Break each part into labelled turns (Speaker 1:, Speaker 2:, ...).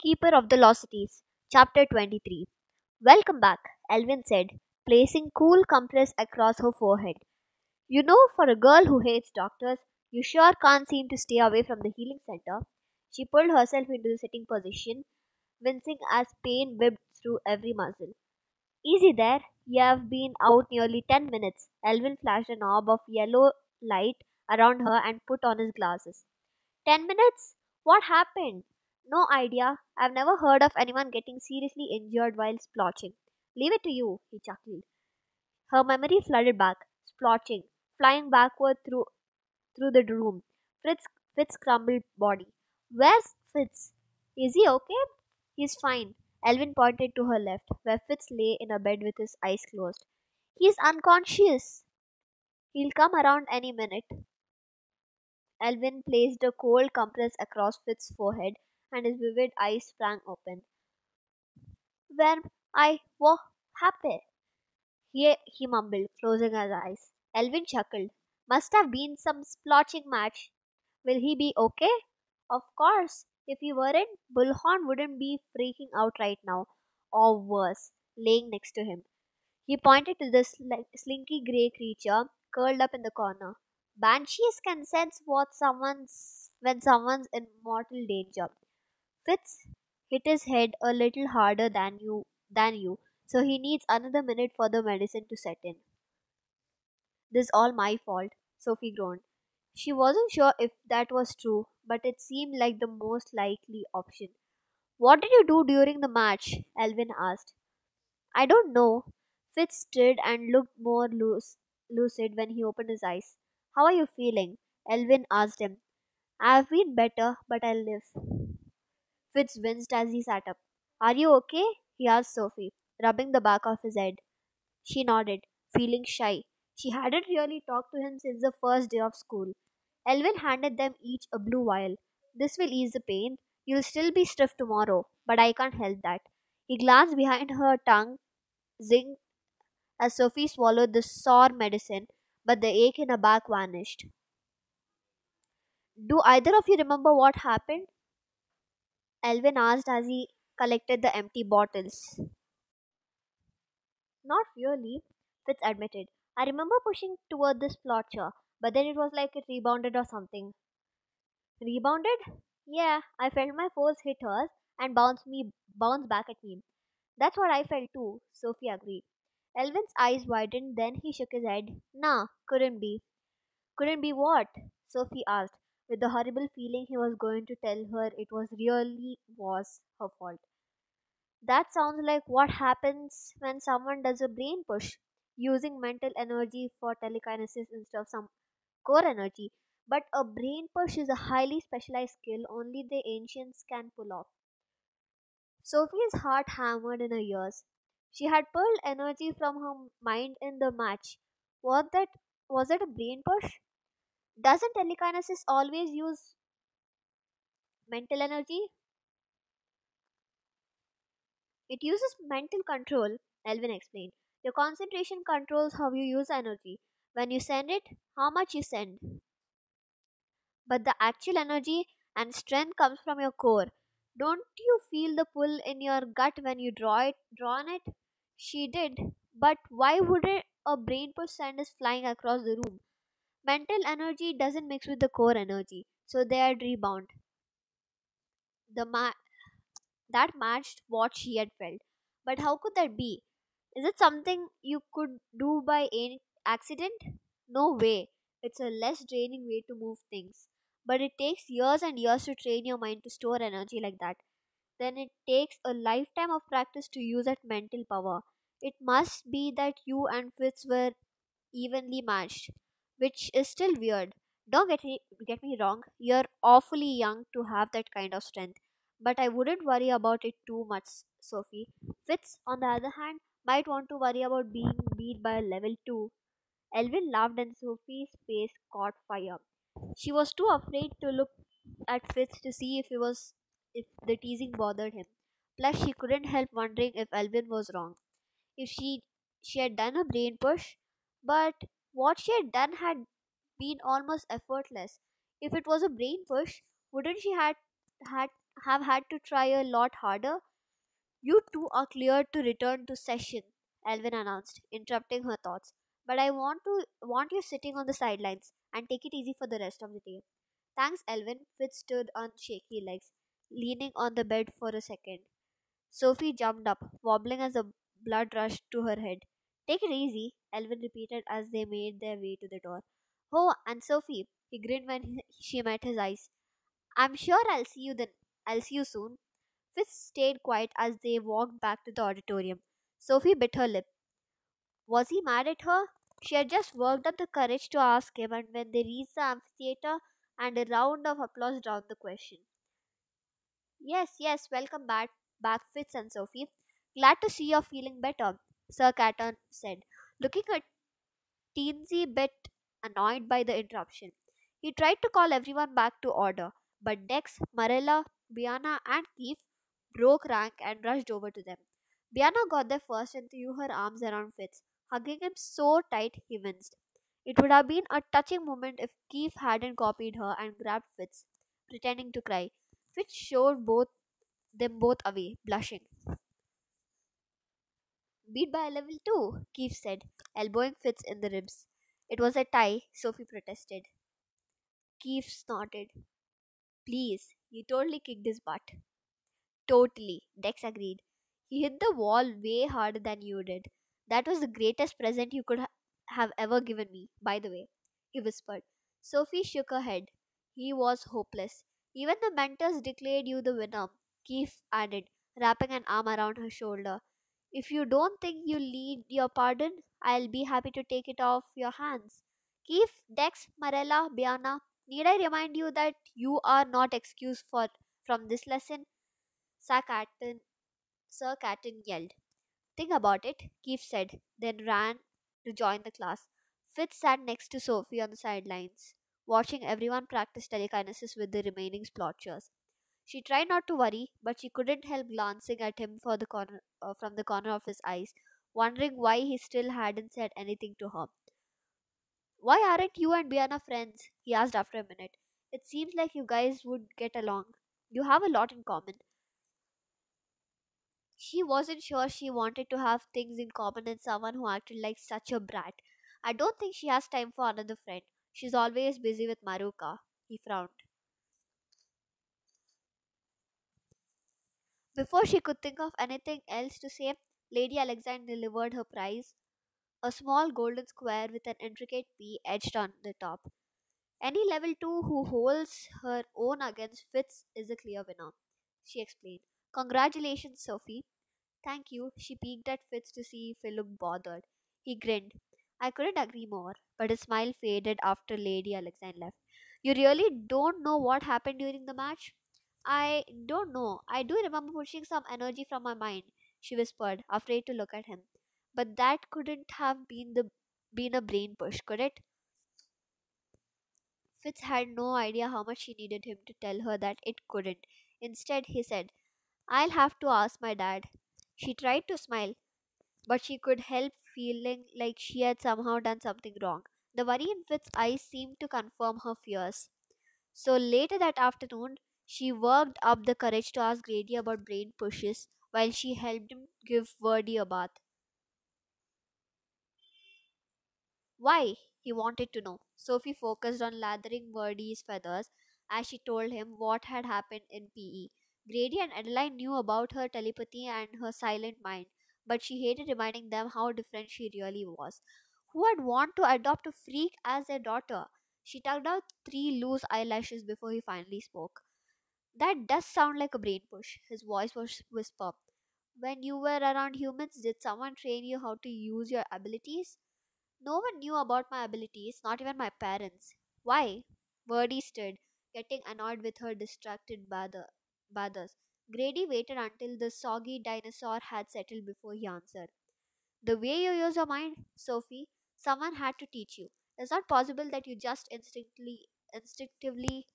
Speaker 1: Keeper of the Velocities, Chapter 23. Welcome back, Elvin said, placing cool compress across her forehead. You know, for a girl who hates doctors, you sure can't seem to stay away from the healing center. She pulled herself into the sitting position, wincing as pain whipped through every muscle. Easy there, you have been out nearly 10 minutes. Elvin flashed a knob of yellow light around her and put on his glasses. 10 minutes? What happened? No idea. I've never heard of anyone getting seriously injured while splotching. Leave it to you, he chuckled. Her memory flooded back, splotching, flying backward through the room. Fitz's crumbled body. Where's Fitz? Is he okay? He's fine. Elvin pointed to her left, where Fitz lay in a bed with his eyes closed. He's unconscious. He'll come around any minute. Elvin placed a cold compress across Fitz's forehead, and his vivid eyes sprang open. When what happened? He mumbled, closing his eyes. Elvin chuckled. Must have been some splotching match. Will he be okay? Of course. If he weren't, Bullhorn wouldn't be freaking out right now. Or worse, laying next to him. He pointed to the slinky grey creature curled up in the corner. Banshees can sense when someone's in mortal danger. Fitz hit his head a little harder than you, so he needs another minute for the medicine to set in. This all my fault, Sophie groaned. She wasn't sure if that was true, but it seemed like the most likely option. What did you do during the match? Elvin asked. I don't know. Fitz stirred and looked more lucid when he opened his eyes. How are you feeling? Elvin asked him. I've been better, but I'll live. Fitz winced as he sat up. Are you okay? He asked Sophie, rubbing the back of his head. She nodded, feeling shy. She hadn't really talked to him since the first day of school. Elvin handed them each a blue vial. This will ease the pain. You'll still be stiff tomorrow, but I can't help that. He glanced behind her tongue, zinged as Sophie swallowed the sore medicine, but the ache in her back vanished. Do either of you remember what happened? Elvin asked as he collected the empty bottles. Not really, Fitz admitted. I remember pushing toward the splotcher, but then it was like it rebounded or something. Rebounded? Yeah, I felt my force hit hers and bounce back at me. That's what I felt too, Sophie agreed. Elvin's eyes widened, then he shook his head. Nah, couldn't be. Couldn't be what? Sophie asked, with the horrible feeling he was going to tell her it was her fault. That sounds like what happens when someone does a brain push, using mental energy for telekinesis instead of some core energy. But a brain push is a highly specialized skill only the ancients can pull off. Sophie's heart hammered in her ears. She had pulled energy from her mind in the match. What that was it a brain push? Doesn't telekinesis always use mental energy? It uses mental control, Elvin explained. Your concentration controls how you use energy. When you send it, how much you send. But the actual energy and strength comes from your core. Don't you feel the pull in your gut when you draw on it? She did. But why would a brain push send us flying across the room? Mental energy doesn't mix with the core energy, so they are rebound. The ma- that matched what she had felt. But how could that be? Is it something you could do by any accident? No way. It's a less draining way to move things. But it takes years and years to train your mind to store energy like that. Then it takes a lifetime of practice to use that mental power. It must be that you and Fitz were evenly matched, which is still weird. Don't get me wrong, you're awfully young to have that kind of strength. But I wouldn't worry about it too much, Sophie. Fitz, on the other hand, might want to worry about being beat by a level 2. Elvin laughed and Sophie's face caught fire. She was too afraid to look at Fitz to see if the teasing bothered him. Plus she couldn't help wondering if Elvin was wrong. If she had done a brain push, but what she had done had been almost effortless. If it was a brain push, wouldn't she had had have had to try a lot harder. You two are cleared to return to session, Elvin announced, interrupting her thoughts. But I want you sitting on the sidelines and take it easy for the rest of the day. Thanks, Elvin. Fitz stood on shaky legs, leaning on the bed for a second. Sophie jumped up, wobbling as the blood rushed to her head. Take it easy, Elvin repeated as they made their way to the door. Oh, and Sophie, he grinned when she met his eyes. I'm sure I'll see you then. I'll see you soon. Fitz stayed quiet as they walked back to the auditorium. Sophie bit her lip. Was he mad at her? She had just worked up the courage to ask him, and when they reached the amphitheater, and a round of applause drowned the question. Yes, yes, welcome back, Fitz and Sophie. Glad to see you're feeling better, Sir Caton said, looking a teensy bit annoyed by the interruption. He tried to call everyone back to order, but Dex, Marilla, Biana, and Keith broke rank and rushed over to them. Biana got there first and threw her arms around Fitz, hugging him so tight he winced. It would have been a touching moment if Keith hadn't copied her and grabbed Fitz, pretending to cry. Fitz showed them both away, blushing. Beat by a level 2, Keith said, elbowing Fitz in the ribs. It was a tie, Sophie protested. Keith snorted. Please, you totally kicked his butt. Totally, Dex agreed. He hit the wall way harder than you did. That was the greatest present you could have ever given me, by the way, he whispered. Sophie shook her head. He was hopeless. Even the mentors declared you the winner, Keith added, wrapping an arm around her shoulder. If you don't think you need your pardon, I'll be happy to take it off your hands. Keith, Dex, Marella, Biana, need I remind you that you are not excused from this lesson? Sir Catton, Sir Catton yelled. Think about it, Keith said, then ran to join the class. Fitz sat next to Sophie on the sidelines, watching everyone practice telekinesis with the remaining splotchers. She tried not to worry, but she couldn't help glancing at him from the corner of his eyes, wondering why he still hadn't said anything to her. Why aren't you and Biana friends? He asked after a minute. It seems like you guys would get along. You have a lot in common. She wasn't sure she wanted to have things in common with someone who acted like such a brat. I don't think she has time for another friend. She's always busy with Maruka. He frowned. Before she could think of anything else to say, Lady Alexandra delivered her prize, a small golden square with an intricate P etched on the top. Any level 2 who holds her own against Fitz is a clear winner, she explained. Congratulations, Sophie. Thank you. She peeked at Fitz to see if he looked bothered. He grinned. I couldn't agree more, but his smile faded after Lady Alexandra left. You really don't know what happened during the match? I don't know. I do remember pushing some energy from my mind, she whispered, afraid to look at him. But that couldn't have been a brain push, could it? Fitz had no idea how much she needed him to tell her that it couldn't. Instead, he said, I'll have to ask my dad. She tried to smile, but she could help feeling like she had somehow done something wrong. The worry in Fitz's eyes seemed to confirm her fears. So later that afternoon, she worked up the courage to ask Grady about brain pushes while she helped him give Verdi a bath. Why? He wanted to know. Sophie focused on lathering Verdi's feathers as she told him what had happened in PE. Grady and Adeline knew about her telepathy and her silent mind, but she hated reminding them how different she really was. Who would want to adopt a freak as their daughter? She tugged out three loose eyelashes before he finally spoke. That does sound like a brain push. His voice was whisper. When you were around humans, did someone train you how to use your abilities? No one knew about my abilities, not even my parents. Why? Birdie stood, getting annoyed with her distracted bathers. Grady waited until the soggy dinosaur had settled before he answered. The way you use your mind, Sophie, someone had to teach you. It's not possible that you just instinctively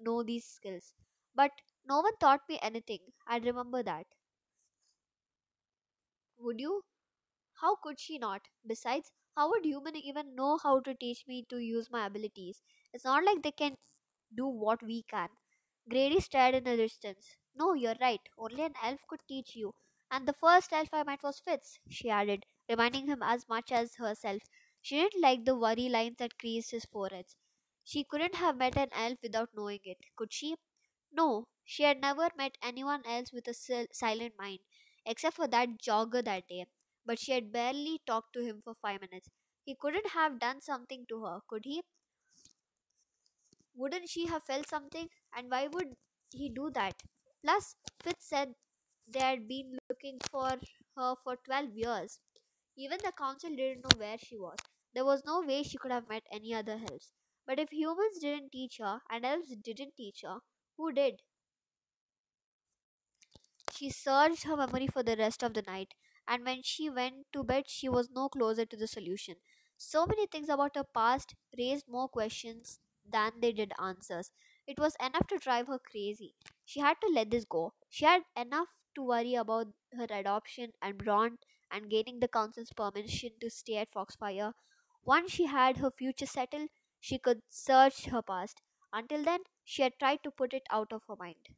Speaker 1: know these skills. But no one taught me anything. I remember that. Would you? How could she not? Besides, how would human even know how to teach me to use my abilities? It's not like they can do what we can. Grady stared in the distance. No, you're right. Only an elf could teach you. And the first elf I met was Fitz, she added, reminding him as much as herself. She didn't like the worry lines that creased his forehead. She couldn't have met an elf without knowing it, could she? No, she had never met anyone else with a silent mind, except for that jogger that day. But she had barely talked to him for 5 minutes. He couldn't have done something to her, could he? Wouldn't she have felt something? And why would he do that? Plus, Fitz said they had been looking for her for 12 years. Even the council didn't know where she was. There was no way she could have met any other elves. But if humans didn't teach her and elves didn't teach her, who did? She searched her memory for the rest of the night, and when she went to bed, she was no closer to the solution. So many things about her past raised more questions than they did answers. It was enough to drive her crazy. She had to let this go. She had enough to worry about her adoption and Bront and gaining the council's permission to stay at Foxfire. Once she had her future settled, she could search her past. Until then, she had tried to put it out of her mind.